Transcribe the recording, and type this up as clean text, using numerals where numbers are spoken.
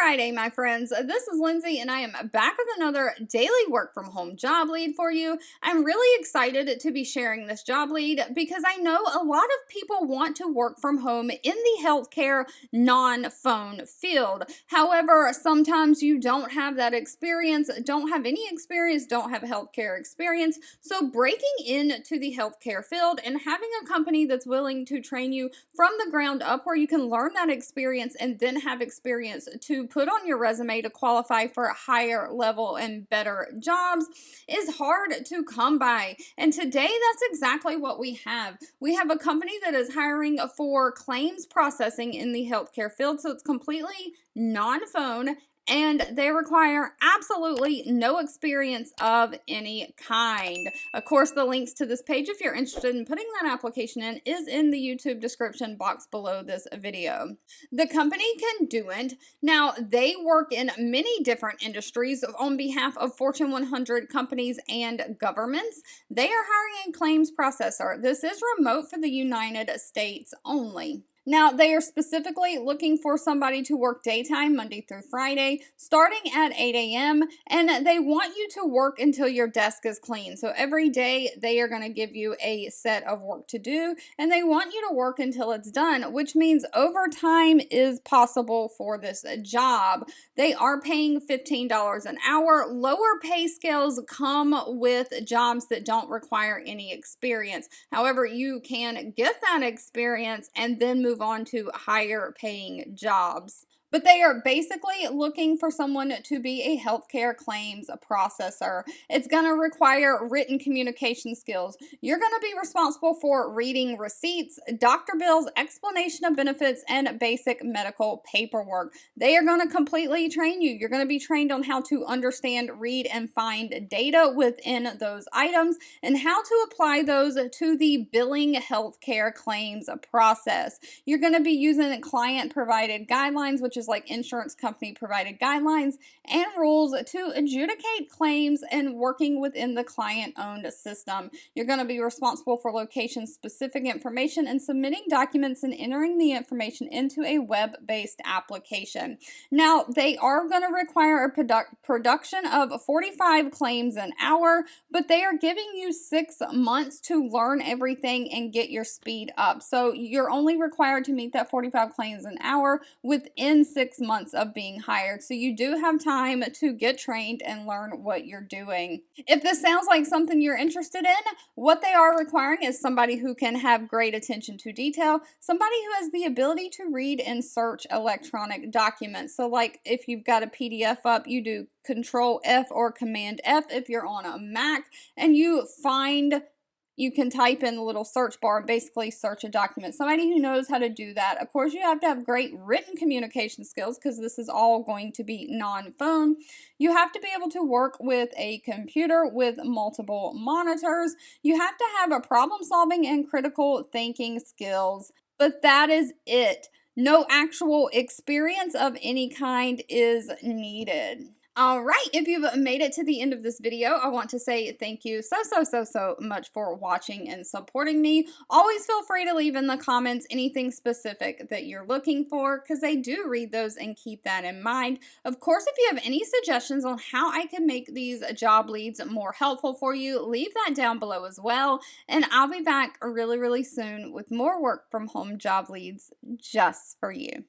Friday, my friends. This is Lindsay, and I am back with another daily work from home job lead for you. I'm really excited to be sharing this job lead because I know a lot of people want to work from home in the healthcare non-phone field. However, sometimes you don't have that experience, don't have any experience, don't have healthcare experience. So breaking into the healthcare field and having a company that's willing to train you from the ground up where you can learn that experience and then have experience to put on your resume to qualify for higher level and better jobs is hard to come by. And today, that's exactly what we have. We have a company that is hiring for claims processing in the healthcare field, so it's completely non-phone, and they require absolutely no experience of any kind. Of course, the links to this page, if you're interested in putting that application in, is in the YouTube description box below this video. The company Conduent, now they work in many different industries on behalf of Fortune 100 companies and governments. They are hiring a claims processor. This is remote for the United States only. Now, they are specifically looking for somebody to work daytime, Monday through Friday, starting at 8 a.m., and they want you to work until your desk is clean. So every day, they are going to give you a set of work to do, and they want you to work until it's done, which means overtime is possible for this job. They are paying $15 an hour. Lower pay scales come with jobs that don't require any experience. However, you can get that experience and then move on to higher paying jobs. But they are basically looking for someone to be a healthcare claims processor. It's going to require written communication skills. You're going to be responsible for reading receipts, doctor bills, explanation of benefits, and basic medical paperwork. They are going to completely train you. You're going to be trained on how to understand, read, and find data within those items and how to apply those to the billing healthcare claims process. You're going to be using client-provided guidelines, which is like insurance company provided guidelines and rules to adjudicate claims and working within the client-owned system. You're going to be responsible for location-specific information and submitting documents and entering the information into a web-based application. Now, they are going to require a production of 45 claims an hour, but they are giving you 6 months to learn everything and get your speed up. So you're only required to meet that 45 claims an hour within 6 months of being hired. So you do have time to get trained and learn what you're doing. If this sounds like something you're interested in, what they are requiring is somebody who can have great attention to detail, somebody who has the ability to read and search electronic documents. So like if you've got a PDF up, you do Control F or Command F if you're on a Mac, and you can type in the little search bar and basically search a document. Somebody who knows how to do that. Of course, you have to have great written communication skills because this is all going to be non-phone. You have to be able to work with a computer with multiple monitors. You have to have a problem-solving and critical thinking skills. But that is it. No actual experience of any kind is needed. All right, if you've made it to the end of this video, I want to say thank you so much for watching and supporting me. Always feel free to leave in the comments anything specific that you're looking for because I do read those and keep that in mind. Of course, if you have any suggestions on how I can make these job leads more helpful for you, leave that down below as well. And I'll be back really soon with more work from home job leads just for you.